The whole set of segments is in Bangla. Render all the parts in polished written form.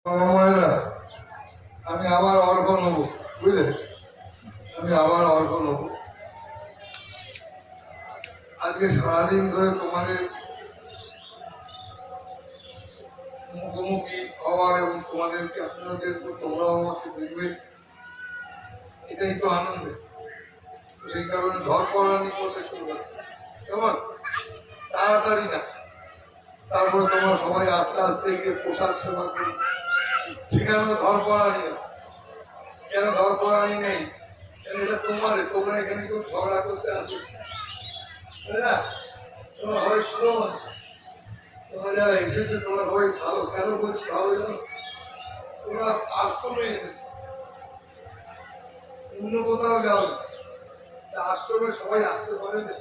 মায়েরা আমি আবার অর্ঘ নেব, বুঝলে, আমি আবার অর্ঘ নেব। আজকে সারাদিন ধরে তোমাদের মুখোমুখি হওয়ার এবং তোমাদেরকে আপনাদের তোমরাও আমাকে দেখবে, এটাই তো আনন্দের। তো সেই কারণে ধরপড়ানি করতে চলবে না, কেমন? তাড়াতাড়ি না, তারপরে তোমরা সবাই আস্তে আস্তে গিয়ে প্রসাদ সেবা করি, সেখানেও ধরপড়ানি না। কেন ধরপড়ানি নেই? কেন এটা তোমাদের, তোমরা এখানে কেউ ঝগড়া করতে আসবে না, তোমরা হয় ভালো মানুষ। তোমরা যারা এসেছো তোমরা সবাই ভালো। কেন বলছি ভালো জানো? তোমরা আশ্রমে এসেছো, অন্য কোথাও যাও না। আশ্রমে সবাই আসতে পারে না।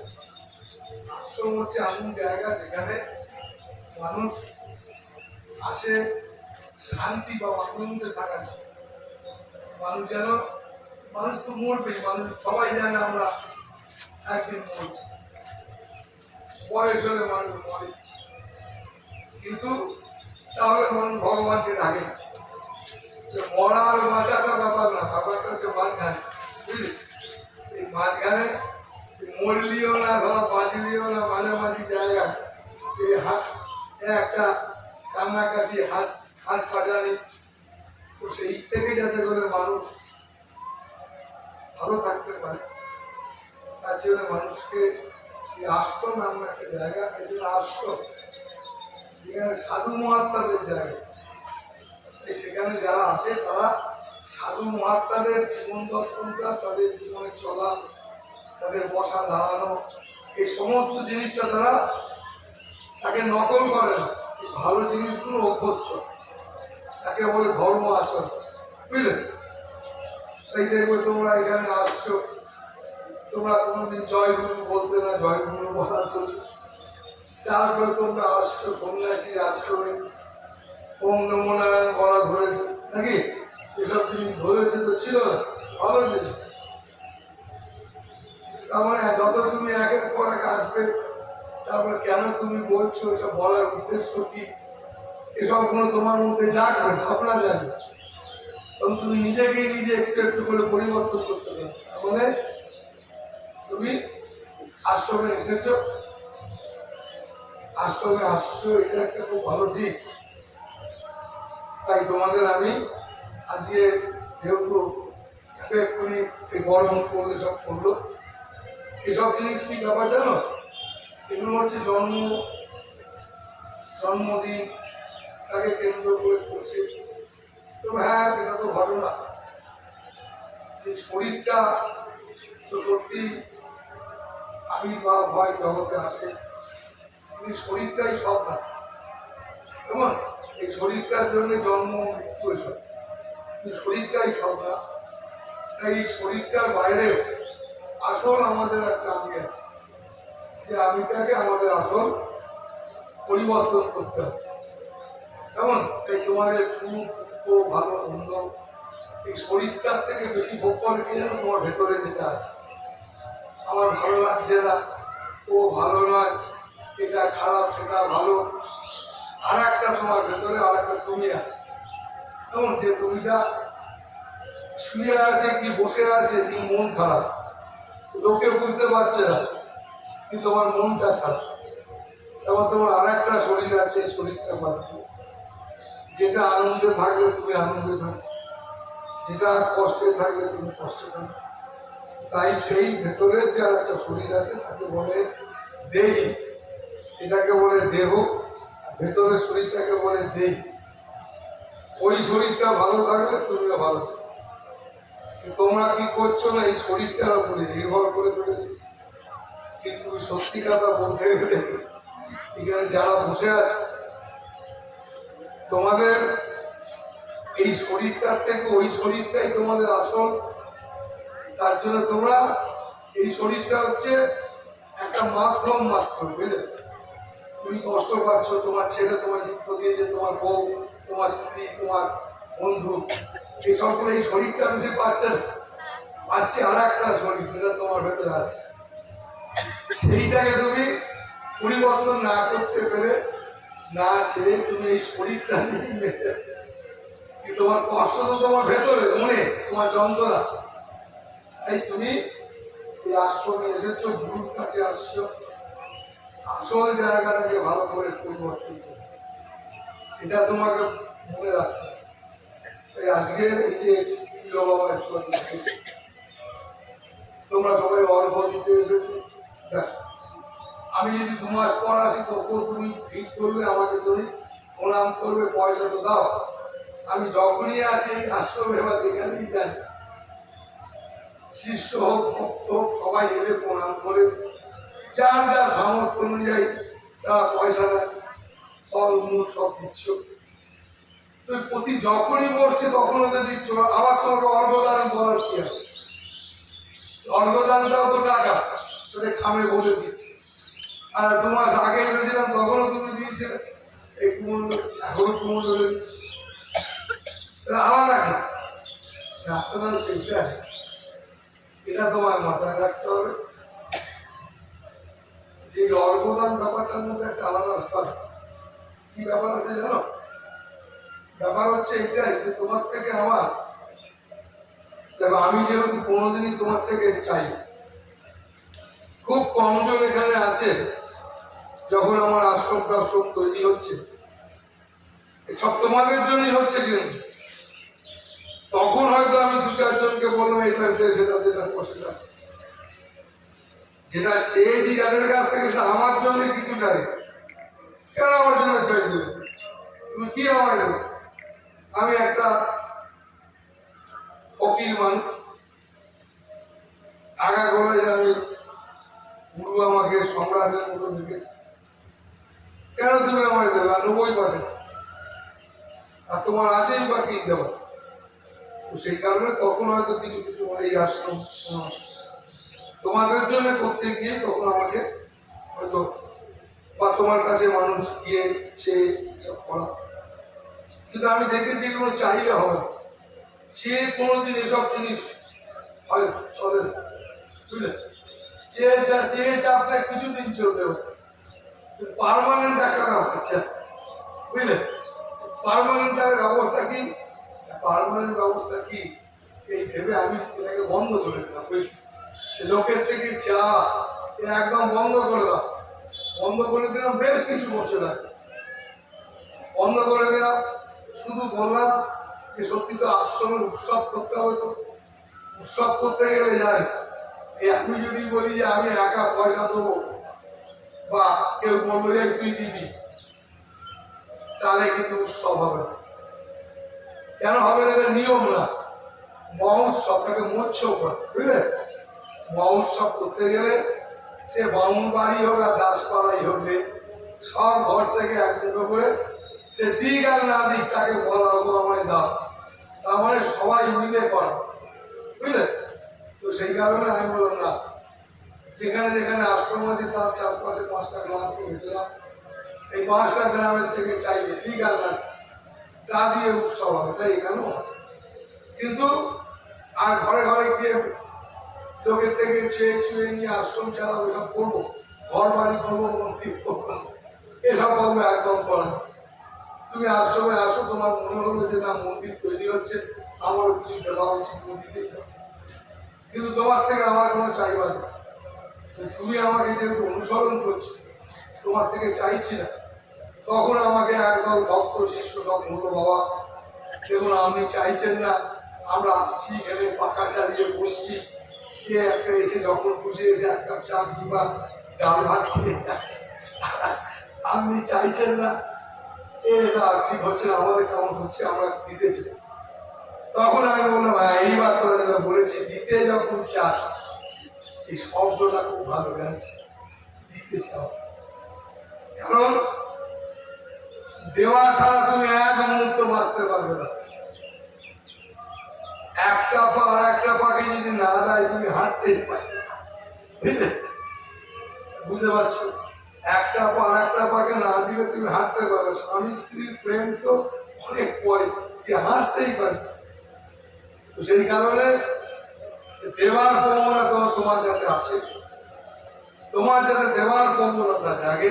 আশ্রম হচ্ছে এমন জায়গা যেখানে মানুষ আসে শান্তি বা আনন্দে থাকার জন্য। মানুষ যেন, মানুষ তো মরবেই, মানুষ সবাই জানে আমরা একদিন মরব, বয়স হলে মানুষ মরে, কিন্তু তাহলে মানুষ ভগবানকে ডাকে না। মরা আর বাঁচাটা ব্যাপার না, ব্যাপারটা হচ্ছে মাঝখানে, বুঝলি? এই মাঝখানে মরলিও না, ধরা বাঁচলিও না, মাঝামাঝি জায়গা একটা কান্নাকাটি হাজ পাজানি। তো সেই থেকে যাতে করে মানুষ ভালো থাকতে পারে, তার জন্য মানুষকে এই আশ্রম নাম একটা জায়গা, এই জন্য আশ্রম, যেখানে সাধু মহাত্মাদের জায়গা। সেখানে যারা আছে তারা সাধু মহাত্মাদের জীবন দর্শনটা, তাদের জীবনে চলা, তাদের বসা দাঁড়ানো, এই সমস্ত জিনিসটা তারা তাকে নকল করে না, এই ভালো জিনিসগুলো অভ্যস্ত, তাকে বলে ধর্ম আচরণ, বুঝলে? এই দেখবে তোমরা এখানে আসছো, তোমরা কোনোদিন জয়গুরু বলতে না, জয়গুরু বলার করি। তারপরে তোমরা আসছো সন্ন্যাসীর আশ্রমে, ওম নমো নারায়ণ বলা ধরেছে নাকি? এসব জিনিস ধরেছে তো ছিল ভালো জিনিস। তার মানে যত তুমি একের পর এক আসবে, তারপরে কেন তুমি বলছো, এসব বলার উদ্দেশ্য কি, এসব গুলো তোমার মধ্যে জাগবে, ভাবনা জাগবে, তখন তুমি নিজেকেই নিজে একটু একটু করে পরিবর্তন করতে পারবে। তাহলে তুমি আশ্রমে এসেছ, আশ্রমে আসছো, এটা একটা খুব ভালো দিক। তাই তোমাদের আমি আজকে, যেহেতু এক্ষুনি এই গরম করলে সব করলো, এসব জিনিস কি ব্যাপার জানো? এগুলো হচ্ছে জন্মদিন তাকে কেন্দ্র করে করছে। তো হ্যাঁ, এটা তো ঘটনা। এই শরীরটা তো সত্যি আবির্ভাব হয়, জগতে আসে, কিন্তু শরীরটাই সব না, কেমন? এই শরীরটার জন্য জন্ম মৃত্যু এসব, শরীরটাই সব না। তাই এই শরীরটার বাইরে আসল আমাদের একটা আমি আছে, সে আমিটাকে আমাদের আসল পরিবর্তন করতে হবে, কেমন? তাই তোমাদের সুখ দুঃখ ভালো মন্দ এই শরীরটার থেকে বেশি ভোগ করে কি জানো? তোমার ভেতরে যেটা আছে, আমার ভালো লাগছে না, ও ভালো নয়, এটা খারাপ, সেটা ভালো, আর একটা তোমার ভেতরে আর একটা তুমি আছে, কেমন? যে তুমিটা শুয়ে আছে কি বসে আছে কি মন খারাপ, লোকে বুঝতে পারছে না, কিন্তু তোমার মনটা খারাপ। তারপর তোমার আর একটা শরীর আছে, শরীরটা বাধ্য, যেটা আনন্দে থাকলে তুমি আনন্দে থাকো, যেটা কষ্টে থাকলে তুমি কষ্টে থাকো। তাই সেই ভেতরের যার একটা শরীর আছে তাকে বলে দেহি, এটাকে বলে দেহ, ভেতরের শরীরটাকে বলে দেহি। ওই শরীরটা ভালো থাকলে তুমিও ভালো থাকো। তোমরা কি করছো না, এই শরীরটার উপরে নির্ভর করে ফেলেছো। কিন্তু সত্যি কথা বলতে গেলে এখানে যারা বসে আছে, তোমাদের এই শরীরটার থেকে ওই শরীরটাই তোমাদের আসল। তার জন্য তোমরা এই শরীরটা হচ্ছে একটা মাধ্যম মাত্র, বুঝলে? তুমি কষ্ট পাচ্ছ, তোমার ছেলে তোমার দুঃখ দিয়েছে, তোমার বউ, তোমার স্ত্রী, তোমার বন্ধু, এই সকলে এই শরীরটা বেশি পাচ্ছে না, পাচ্ছে আর একটা শরীর যেটা তোমার ভেতরে আছে। সেইটাকে তুমি পরিবর্তন না করতে পেরে, না ছেড়ে তুমি এই শরীরটা নিয়ে বেঁচে যাচ্ছ, তোমার কষ্ট তো তোমার ভেতরে মনে, তোমার যন্ত্রণা। তাই তুমি এই আশ্রমে এসেছো, গুরুর কাছে আসছো, আসল জায়গাটাকে ভালো করে পরিবর্তন করতে, এটা তোমাকে মনে রাখতে হবে। তাই আজকের এই যে বাবা একটু তোমরা সবাই অর্ঘ দিতে এসেছো, আমি যদি 2 মাস পর আসি তবুও তুমি ভিড় করবে, আমাকে তুমি প্রণাম করবে, পয়সা তো দাও। আমি যখনই আসি আশ্রমে বা যেখানেই যাই, শিষ্য হোক ভক্ত হোক সবাই এলে প্রণাম করে, যার যার সামর্থ্য অনুযায়ী তারা পয়সা দেয়, ফল মূল সব দিচ্ছ। তুই প্রতি যখনই বসছে তখন ওদের দিচ্ছ, আবার তোমাকে অর্ঘদান করার কি আছে? অর্ঘদানটাও তো টাকা, তোদের খামে বলে দিচ্ছে। আর 2 মাস আগে এসেছিলাম তখনও তুমি দিয়েছিলে, এই কুমন্ডল এখনো কুমন্ডলে দিচ্ছে, আলাদা কি ডাক্তার সেইটা, এটা তোমার মাথায় রাখতে হবে। যে অর্ঘদান ব্যাপারটার মধ্যে একটা আলাদা ব্যাপার। কি ব্যাপার আছে জানো? ব্যাপার হচ্ছে এটাই যে তোমার থেকে আমার, দেখো আমি যেহেতু কোনোদিনই তোমার থেকে চাই, খুব কমজন এখানে আছে, যখন আমার আশ্রম টাশ্রম তৈরি হচ্ছে সব তোমাদের জন্যই হচ্ছে, কিন্তু তখন হয়তো আমি 2-4 জনকে বলবো এটা সেটা যেটা সেটা, যেটা চেয়েছি যাদের কাছ থেকে সেটা আমার জন্য কিছু চাই, কেন আমার জন্য চাইছো? তুমি কি আমার দেবে? আমি একটা ফকির মানুষ, আগা গোড়ায় আমি গুরু আমাকে সম্রাটের মতো দেখেছি, কেন তুমি আমায় দেবে? 90 আর তোমার আছেই বা কি দেবো? তো সেই কারণে তখন হয়তো কিছু কিছু এই আশ্রম তোমাদের জন্য করতে গিয়ে তখন আমাকে হয়তো, বা তোমার কাছে মানুষ গিয়ে সে সব করা। কিন্তু আমি দেখেছি এগুলো চাইলে হবে, চেয়ে কোনোদিন এসব জিনিস হয় চলে না, বুঝলে? চেয়ে চাপটা কিছুদিন চলতে হবে, পার্মানেন্ট একটা ব্যাপার, বুঝলে? পার্মানেন্ট ব্যবস্থা কি, পার্মানেন্ট ব্যবস্থা কি এই ভেবে আমি এটাকে বন্ধ করে দিলাম, বুঝলি? লোকের থেকে চা একদম বন্ধ করে দাও, বন্ধ করে দিলাম। বেশ কিছু বছর আগে বন্ধ করে দিলাম, শুধু বললাম যে সত্যি তো আশ্রমে উৎসব করতে হবে, তো উৎসব করতে গেলে জানিস আমি যদি বলি যে আমি একা পয়সা দেবো, বা কেউ বললো যে তুই দিবি, তাহলে কিন্তু উৎসব হবে না। কেন হবে না? এটা নিয়ম না, মহোৎসব তাকে মৎস্য করে, বুঝলে? মহোৎসব করতে গেলে সে বামুন বাড়ি হোক আর দাসপাড়াই হোক, সব ঘর থেকে এক মুঠো করে সে দিক আর না দিক তাকে বলা হবো আমায় দাও, তার মানে সবাই মিলে করে, বুঝলে? তো সেই কারণে আমি বললাম না, যেখানে যেখানে আশ্রম আছে তার 4-5টা গ্রাম গেছিলাম, সেই 5টা গ্রামের থেকে চাইবে দিক আর না তা দিয়ে উৎসব হবে, তাই এখানেও হয়। কিন্তু আর ঘরে ঘরে গিয়ে লোকের থেকে ছুঁয়ে নিয়ে আশ্রম চালা ওইসব করবো, ঘর বাড়ি করবো, মন্দির করবো, এসব করবো একদম করা। তুমি আশ্রমে আসো, তোমার মনে হলো যে না মন্দির তৈরি হচ্ছে, আমারও কিছু দেওয়া উচিত মন্দিরে, কিন্তু তোমার থেকে আমার কোনো চাইবার না। তুমি আমাকে যেহেতু অনুসরণ করছো, তোমার থেকে চাইছি না, তখন আমাকে একদল ভক্ত শিষ্য সব বললো, বাবা দেখুন আপনি চাইছেন না, আমরা আসছি এখানে পাখা চালিয়ে বসছি, কে একটা এসে যখন খুশি এসে 1 কাপ চা কিংবা ডাল ভাত খেয়ে যাচ্ছে, আপনি চাইছেন না, এটা ঠিক হচ্ছে না, আমাদের কেমন হচ্ছে, আমরা দিতে চাই। তখন আমি বললাম এইবার তোরা যেটা বলেছি, দিতে যখন চাস, এই শব্দটা খুব ভালো লাগছে, দিতে চাও, কারণ দেওয়া ছাড়া তুমি এক মুহূর্ত বাঁচতে পারবে না। একটা পা আর একটা পাকে যদি না দেয় তুমি হাঁটতেই পারবে, বুঝলে? বুঝতে পারছো? একটা পা আর একটা পাকে না দিলে তুমি হাঁটতে পারবে। স্বামী স্ত্রীর প্রেম তো অনেক পরে, হাঁটতেই পারবে। তো সেই কারণে দেওয়ার প্রবণতা তোমার যাতে আসে, তোমার যাতে দেওয়ার প্রবণতা জাগে,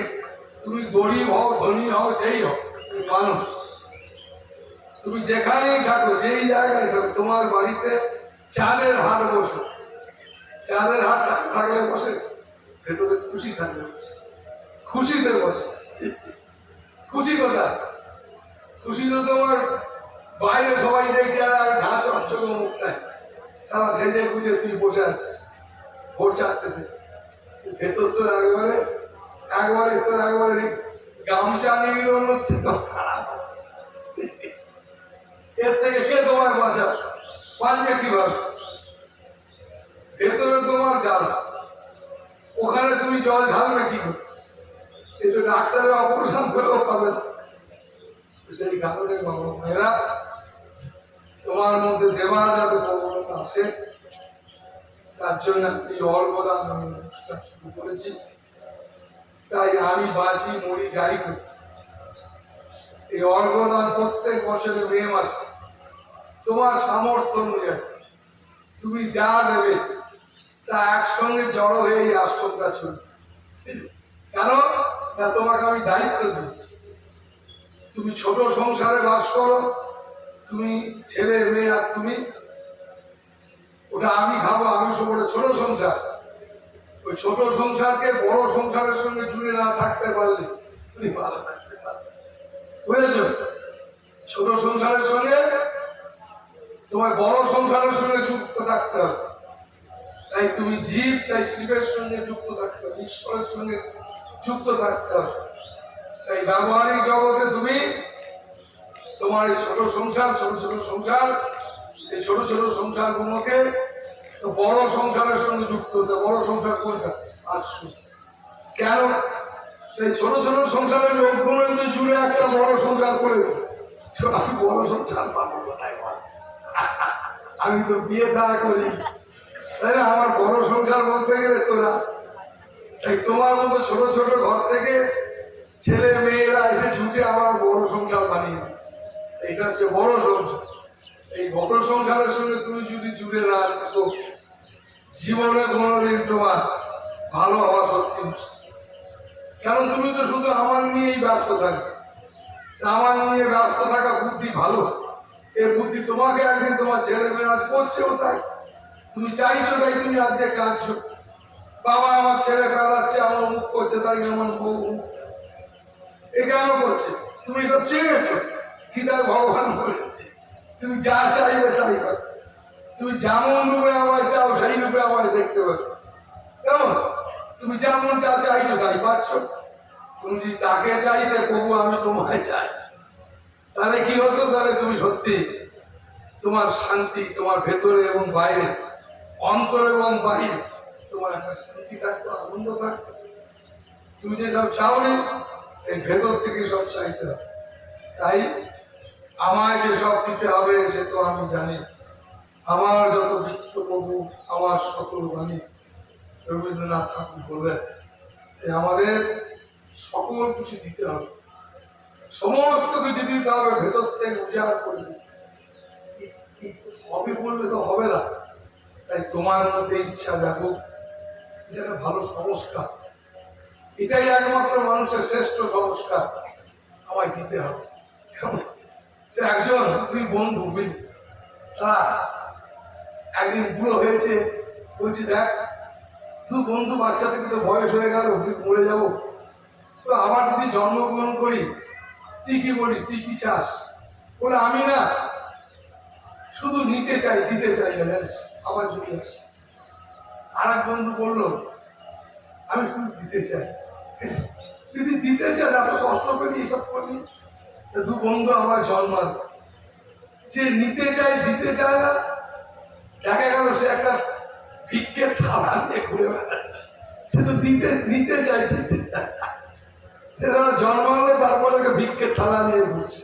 তুমি গরিব হও ধনী হও যেই হও, তুমি মানুষ, তুমি যেখানেই থাকো, যেই জায়গায় থাকো, তোমার বাড়িতে চাঁদের হাট বসে, চাঁদের হাট না থাকলে বসে, ভেতরে খুশি থাকলে বসে, খুশিতে বসে। খুশি কোথায়? খুশি তো তোমার বাইরে সবাই দেখছে আর ঝা চকচক মুখটায় সারা সেজে বুঝে তুই বসে আছিস ভোর 4টেতে। ভেতর তোর একবারে একবারে তোর একবারে গামছা নিয়ে থেকেও খারাপ হচ্ছে। এর থেকে কে তোমার বাঁচবে কিভাবে? ভেতরে তোমার জ্বালা, ওখানে তুমি জল ঢালবে কি করে? এই তো ডাক্তারের অপারেশন করেও পাবে না। সেই কারণে বাবা মায়েরা, তোমার মধ্যে দেওয়া যাবে প্রবণতা আসে, তার জন্য এই অর্গদান আমি অনুষ্ঠান শুরু করেছি। তাই আমি বাঁচি মরি যাই করি, এই অর্গদান প্রত্যেক বছরে মে মাসে তোমার সামর্থ্য অনুযায়ী তুমি যা দেবে তা একসঙ্গে জড়ো হয়ে এই আশ্রমটা চলবে। কেন? তা তোমাকে আমি দায়িত্ব দিয়েছি। তুমি ছোট সংসারে বাস করো, তুমি ছেলে মেয়ে আর তুমি, ওটা আমি খাবো, আমি সব ছোট সংসার। ওই ছোট সংসারকে বড় সংসারের সঙ্গে জুড়ে না থাকতে পারলে তুমি ভালো থাকতে পারবে, বুঝেছ? ছোট সংসারের সঙ্গে তোমার বড় সংসারের সঙ্গে যুক্ত থাকতে হবে। তাই তুমি জীব, তাই শিবের সঙ্গে যুক্ত থাকতে হবে, ঈশ্বরের সঙ্গে যুক্ত থাকতে হবে। তাই ব্যবহারিক জগতে তুমি তোমার এই ছোট সংসার, ছোট ছোট সংসার, এই ছোট ছোট সংসার গুলোকে বড় সংসারের সঙ্গে যুক্ত হতে। বড় সংসার কোনটা? আসুন। কেন? এই ছোট ছোট সংসারের লোকগুলো কিন্তু জুড়ে একটা বড় সংসার করেছে। আমি বড় সংসার পাবো কোথায় বল? আমি তো বিয়ে দেওয়া করি, তাই না? আমার বড় সংসার বলতে গেলে তোরা, তাই তোমার মতো ছোট ছোট ঘর থেকে ছেলে মেয়েরা এসে জুটে আমার বড় সংসার বানিয়ে দিচ্ছে। এটা হচ্ছে বড় সংসার। এই বড় সংসারের সঙ্গে তুমি যদি জুড়ে না থাকো, জীবনে কোনোদিন তোমার ভালো হওয়া সত্যি মুশকিল। কারণ তুমি তো শুধু আমার নিয়েই ব্যস্ত থাকবে। আমার নিয়ে ব্যস্ত থাকা বুদ্ধি ভালো, এর বুদ্ধি তোমাকে একদিন তোমার ছেলে মেয়ে আজ করছেও তাই, তুমি চাইছো তাই তুমি আজকে কাঁদছো, বাবা আমার ছেলে কাঁদাচ্ছে, আমার মুখ করছে, তাই আমার বউ এ কেন করছে? তুমি সব চেয়েছো কি? তাই ভগবান বলেছে তুমি যা চাইবে তাই পাবে। তুমি যেমন রূপে আমায় চাও সেই রূপে আমায় দেখতে পাবে। কেমন? তুমি যেমন যা চাইছো তাই পাচ্ছ। তুমি যদি তাকে চাইতে প্রভু আমি তোমায় চাই, তাহলে কি হতো? তাহলে তুমি সত্যি তোমার শান্তি, তোমার ভেতরে এবং বাইরে, অন্তর এবং বাহিরে তোমার একটা শান্তি থাকতো, আনন্দ থাকতো। তুমি যে সব চাওনি, এই ভেতর থেকে সব চাইতে হবে। তাই আমায় যে সব দিতে হবে সে তো আমি জানি। আমার যত বৃত্ত প্রভু আমার সকল বাণী, রবীন্দ্রনাথ ঠাকুর বললেন। আমাদের সকল কিছু দিতে হবে, সমস্ত কিছু দিতে হবে, ভেতর থেকে উজাড় করে দিতে হবে। বললে তো হবে না। তাই তোমার মধ্যে ইচ্ছা জাগুক, এটা একটা ভালো সংস্কার। এটাই একমাত্র মানুষের শ্রেষ্ঠ সংস্কার আমায় দিতে হবে। একজন দুই বন্ধু তারা একদিন বুড়ো হয়েছে, বলছি দেখ দু বন্ধু বাচ্চা থেকে তো বয়স হয়ে গেল, মরে যাব, তো আবার যদি জন্মগ্রহণ করি তুই কি বলিস, তুই কি চাস? বলে আমি না শুধু নিতে চাই, দিতে চাই না, জানিস? আবার যদি আসি। আর এক বন্ধু বললো আমি শুধু দিতে চাই। যদি দিতে চাই এত কষ্ট করি এসব করি। দু বন্ধু আমার জন্মাল, যে নিতে চাই দিতে চায় না, দেখা গেল সে একটা ভিক্ষের থালা নিয়ে ঘুরে বেড়াচ্ছে। সে তো নিতে চাই দিতে চায় না। সেটা জন্মালে তারপরে ভিক্ষের থালা নিয়ে ঘুরছে।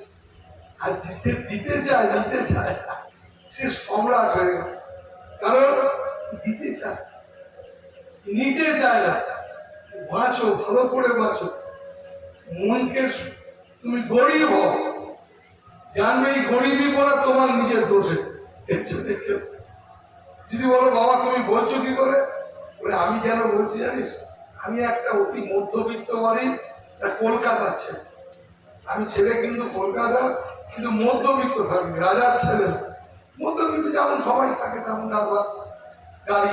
আর দিতে চায় না, সে সম্রাট হয়ে গেল। কারণ দিতে চায়, নিতে চায় না। বাঁচো, ভালো করে বাঁচো। মনকে তুমি গরিব হও, জানবে এই গরিবই বলা তোমার নিজের দোষে। এর জন্য কেউ যদি বলো বাবা তুমি বলছো কি করে, বলে আমি কেন বলছি জানিস, আমি একটা অতি মধ্যবিত্ত বাড়ি কলকাতার ছেলে। আমি ছেলে কিন্তু কলকাতা, কিন্তু মধ্যবিত্ত ফ্যামিলি, রাজার ছেলে মধ্যবিত্ত, যেমন সবাই থাকে তেমন ডাকবা গাড়ি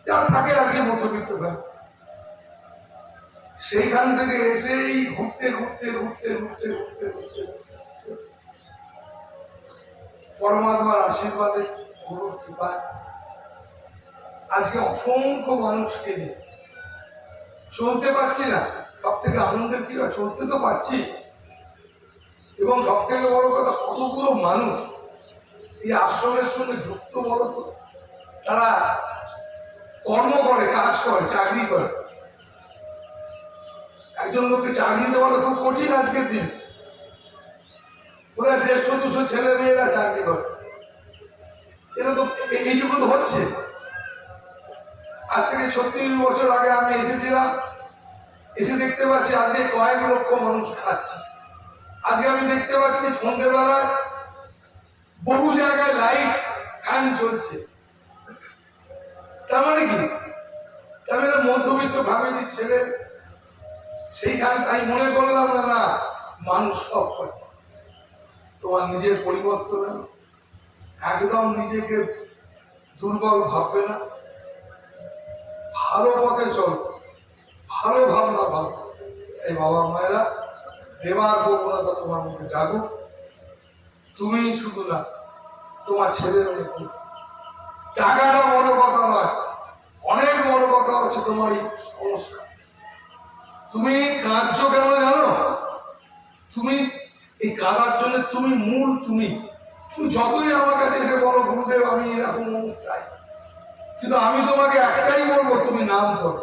যা থাকে আর কি, মধ্যবিত্ত ফ্যামিলি। সেইখান থেকে এসেই ঘুরতে ঘুরতে ঘুরতে ঘুরতে ঘুরতে ঘুরতে পরমাত্মার আশীর্বাদে, গুরুর কৃপায় আজকে অসংখ্য মানুষকে নিয়ে চলতে পারছি না। সব থেকে আনন্দের কি হয়, চলতে তো পারছি, এবং সব থেকে বড় কথা কতগুলো মানুষ এই আশ্রমের সঙ্গে যুক্ত, বলো তো। তারা কর্ম করে, কাজ করে, চাকরি করে। একজন লোককে চাকরি দেওয়া খুব কঠিন আজকের দিন। ওরা 150-200 ছেলে মেয়েরা চাকরি করে। এটা তো এইটুকু তো হচ্ছে। আজ থেকে 36 বছর আগে আমি এসেছিলাম, এসে দেখতে পাচ্ছি আজকে কয়েক লক্ষ মানুষ খাচ্ছে। আজকে আমি দেখতে পাচ্ছি সন্ধ্যেবেলায় বহু জায়গায় লাইট ফ্যান চলছে। তার মানে কি, তার মানে মধ্যবিত্ত ফ্যামিলির ছেলে সেইখানে। তাই মনে করলাম না, না মানুষ সব করে। তোমার নিজের পরিবর্তন, একদম নিজেকে দুর্বল ভাববে না, ভালো পথে চল, ভালো ভাবনা ভাব। এই বাবা মায়েরা, দেবার প্রবণতা তোমার মুখে জাগুক। তুমি শুধু না, তোমার ছেলে মেয়ে। টাকাটা বড় কথা নয়, অনেক বড় কথা হচ্ছে তোমার এই সংস্কার। তুমি কাঁদছো কেন জানো? তুমি এই কাঁদার জন্য তুমি মূল। তুমি যতই আমার কাছে এসে বলো গুরুদেব আমি এরকম তাই, কিন্তু আমি তোমাকে একটাই বলবো, তুমি নাম করো,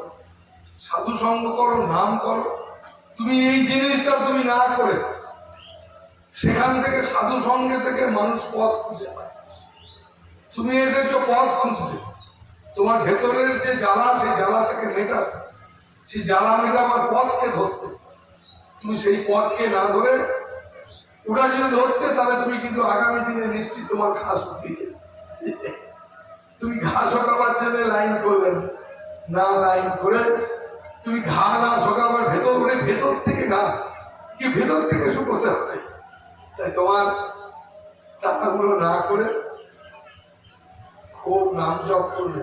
সাধু সঙ্গ করো, নাম করো। তুমি এই জিনিসটা তুমি না করে, সেখান থেকে সাধু সঙ্গে থেকে মানুষ পথ খুঁজে পায়। তুমি এসেছো পথ খুঁজতে, তোমার ভেতরের যে জ্বালা, সেই জ্বালাটাকে মেটাতে, সেই জ্বালা মেটাবার পথকে ধরতে। তুমি সেই পথকে না ধরে ওটা যদি ধরতে, তাহলে তুমি কিন্তু আগামী দিনে নিশ্চিত তোমার ঘাস উঠিয়ে যেতে। তুমি ঘাস ওঠাবার জন্য লাইন করলে না, লাইন করে তুমি ঘা না শোকাবার ভেতর উঠে, ভেতর থেকে ঘা কি ভেতর থেকে শুকোতে হবে। তাই তোমার টাকাগুলো না করে খুব নাম জপ করবে,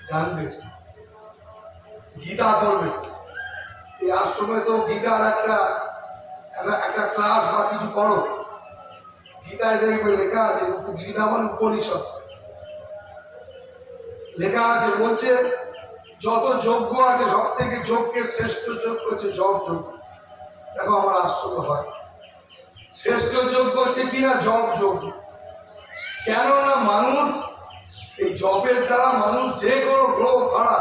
জানবে, গীতা পড়বে। এই আশ্রমে তো গীতার একটা ক্লাস বা কিছু করো। গীতায় দেখবে লেখা আছে, গীতা মানে উপনিষদ, লেখা আছে, বলছে যত যজ্ঞ আছে সব থেকে যজ্ঞের শ্রেষ্ঠ যজ্ঞ হচ্ছে জপ যজ্ঞ। দেখো আমার আশ্রমে হয় শ্রেষ্ঠ যজ্ঞ হচ্ছে কিনা জপ যজ্ঞ। কেননা মানুষ এই জপের দ্বারা মানুষ যে কোনো গ্রহ ভাড়া,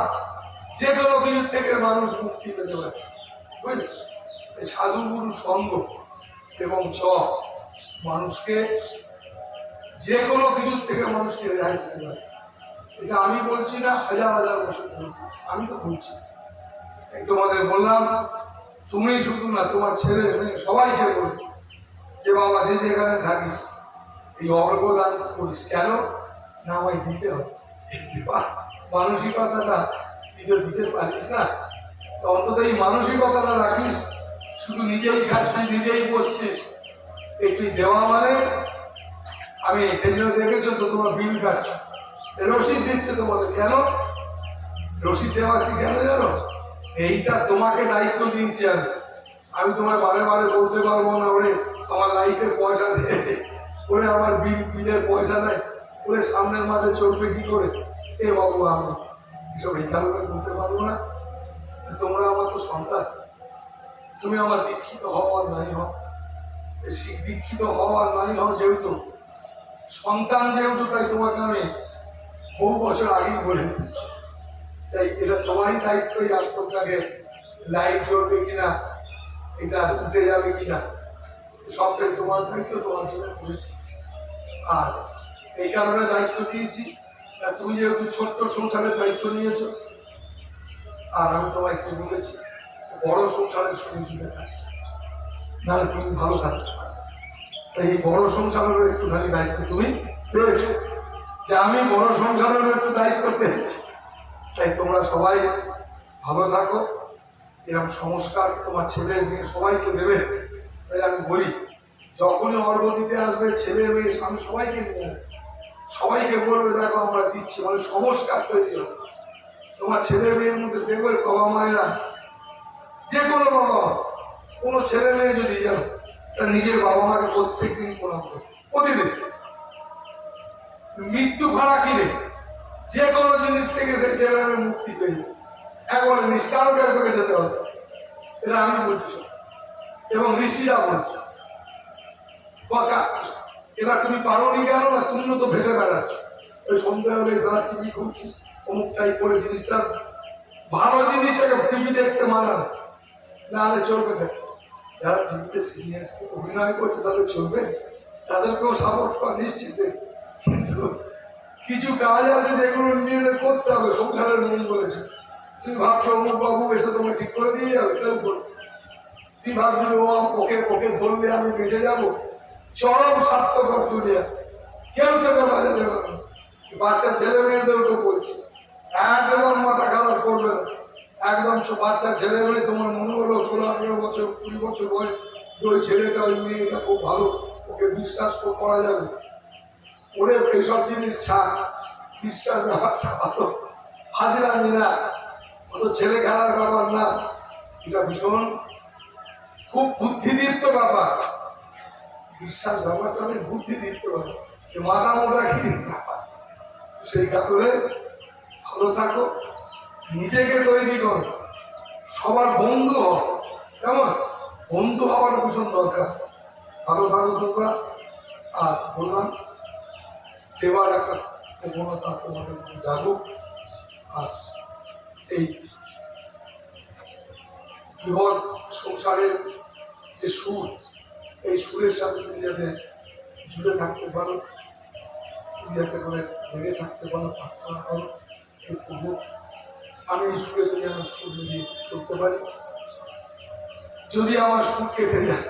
যে কোনো কিছু থেকে মানুষ মুক্তি পেতে পারে। বুঝলি, এই সাধু গুরু সঙ্গ এবং জপ মানুষকে যে কোনো কিছুর থেকে মানুষকে রেহাই দিতে পারে। এটা আমি বলছি না, হাজার হাজার বছর ধরে আমি তো বলছি। এই তোমাদের বললাম, তুমি শুধু না, তোমার ছেলে মেয়ে সবাইকে বলবো যে বাবা যে যেখানে থাকিস এই অর্ঘদানটা করিস। কেন না, আমায় দিতে হবে। মানসিকতাটা তুই তো দিতে পারিস না, তো অন্তত এই মানসিকতাটা রাখিস। শুধু নিজেই খাচ্ছিস, নিজেই বসছিস, একটু দেওয়া মানে আমি সেজন্য দেখেছো তো তোমার বিল কাটছো, রসিদ দিচ্ছে তোমাদের। কেন রসিদ দেওয়াচ্ছি কেন জানো? এইটা তোমাকে দায়িত্ব দিয়েছি আমি তোমায় বারে বারে বলতে পারবো না, ওরে আমার লাইটের পয়সা দিয়ে, ওরে আমার বিলের পয়সা নেয়, ওরে সামনের মাঝে চলবে কি করে। এ বাবু, আমি এসব এই কারণে বলতে পারবো না। তোমরা আমার তো সন্তান, তুমি আমার দীক্ষিত হও আর নাই হও, দীক্ষিত হও আর নাই হও, যেহেতু সন্তান যেহেতু, তাই তোমাকে আমি বহু বছর আগেই বলে দিচ্ছি। তাই এটা তোমারই দায়িত্ব, এই আশ্রমটাকে লাইট জ্বলবে কিনা, এটা উঠে যাবে কিনা, সবটাই তোমার দায়িত্ব, তোমার জন্য করেছি। আর এই কারণে দায়িত্ব দিয়েছি, তুমি যেহেতু ছোট্ট সংসারের দায়িত্ব নিয়েছ, আর আমি তোমায় কি বলেছি, বড় সংসারের সঙ্গে জুড়ে থাকতে, নাহলে তুমি ভালো থাকতে পারবে। তাই এই বড় সংসারেরও একটুখানি দায়িত্ব তুমি পেয়েছো, যে আমি বড় সংসারেরও একটু দায়িত্ব পেয়েছি। তাই তোমরা সবাই ভালো থাকো, এরকম সংস্কার তোমার ছেলে মেয়ে সবাইকে দেবে। তাই আমি বলি, যখনই অর্ঘ দিতে আসবে ছেলে মেয়ে স্বামী সবাইকে নিয়ে আসবে। সবাইকে বলবে দেখো আমরা দিচ্ছি, মানে সংস্কার তৈরি হবে তোমার ছেলে মেয়ের মধ্যে। দেখবে বাবা মায়েরা, যে কোনো বাবা মা, কোনো ছেলে মেয়ে যদি যাও তার নিজের বাবা মাকে প্রত্যেকদিন প্রণাম করে, প্রতিদিন। মৃত্যু ভাড়া কিনে যে কোনো জিনিস থেকে সে ছেলে মেয়ে মুক্তি পেয়ে যাবে, একবার নিষ্ঠার করে যেতে হবে। এটা আমি বলছি এবং ঋষিরা বলছে। এবার তুমি পারোনি কেন না, তুমি তো ভেসে বেড়াচ্ছ। ওই সন্ধ্যা হলে যারা টিভি খুঁজছিস অমুকটাই করে জিনিসটা, ভালো জিনিসটাকে টিভি দেখতে মানা না হলে চলবে না। যারা টিভিতে সিরিয়াস অভিনয় করছে তাদের চলবে, তাদেরকেও সাপোর্ট করা নিশ্চিত। কিন্তু কিছু কাজ আছে যেগুলো নিজেদের করতে হবে সংসারের মঙ্গলের। তুমি ভাবছো অমুক বাবু এসে তোমাকে ঠিক করে দিয়ে যাবে, কেউ করবে। তুই ভাবছি ওকে ওকে ধরলে আমি বেঁচে যাবো, চরম স্বার্থকর দুনিয়া, কেউ তোকে বাজাতে পারবে। বাচ্চা ছেলে মেয়েদেরকে বলছি একদম মাথা খারাপ করবে না, একদম বাচ্চা ছেলে মেয়ে তোমার মনে হলো 16-18 বছর 20 বছর বয়স, ওই ছেলেটা ওই মেয়েটা খুব ভালো, ওকে বিশ্বাস করা যাবে। ওরে এইসব জিনিস ছাড়, বিশ্বাস ব্যাপারটা ভালো, হাজরামি না, অত ছেলে খেলার ব্যাপার না। এটা ভীষণ খুব বুদ্ধিদীপ্ত ব্যাপার। বিশ্বাস ব্যাপারটা অনেক বুদ্ধিদীপ্ত ব্যাপার, মাথা মোটা কি ব্যাপার। সেই কারণে ভালো থাকো, নিজেকে তৈরি করো, সবার বন্ধু হও। কেমন বন্ধু হওয়ার ভীষণ দরকার। ভালো থাকো তোমরা। আর বললাম দেওয়ার একটা প্রবণতা তোমাদের জাগুক। আর এই বৃহৎ সংসারের যে সুর, এই সুরের সাথে তুমি যাতে জুড়ে থাকতে পারো, তুমি যাতে করে লেগে থাকতে পারো, প্রার্থনা করো এই প্রভু আমি এই সুরেতে যেন সুর যদি চলতে পারি। যদি আমার সুর কেটে যায়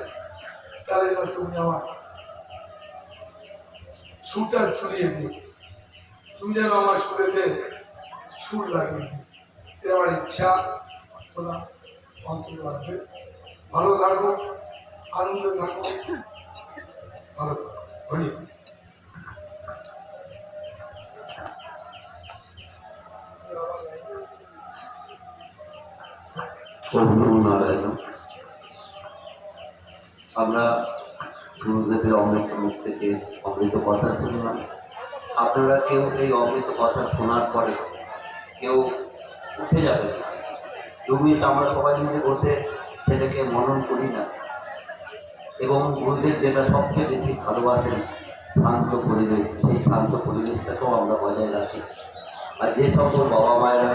তাহলে যেন তুমি আমার সুরটা চুরিয়ে দিই, তুমি যেন আমার সুরেতে সুর লাগিয়ে দিই। এটা আমার ইচ্ছা, প্রার্থনা অন্তরে রাখবে। ভালো থাকো, আনন্দে থাকো, ভালো থাকো। হরি আমরা গুরুদেবের অমৃত মুখ থেকে অমৃত কথা শুনলাম। আপনারা কেউ এই অমৃত কথা শোনার পরে কেউ উঠে যাবে 2 মিনিট আমরা সবাই মিলে বসে সেটাকে মনন করি না। এবং গুরুদেব যেটা সবচেয়ে বেশি ভালোবাসেন শান্ত পরিবেশ, সেই শান্ত পরিবেশটাকেও আমরা বজায় রাখি। আর যে সকল বাবা মায়েরা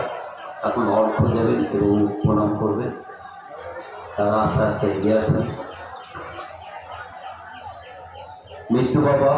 এখন অর্থ দেবেন এবং প্রণাম করবেন তারা আস্তে আস্তে এগিয়ে আসবেন। মিন্টু বাবা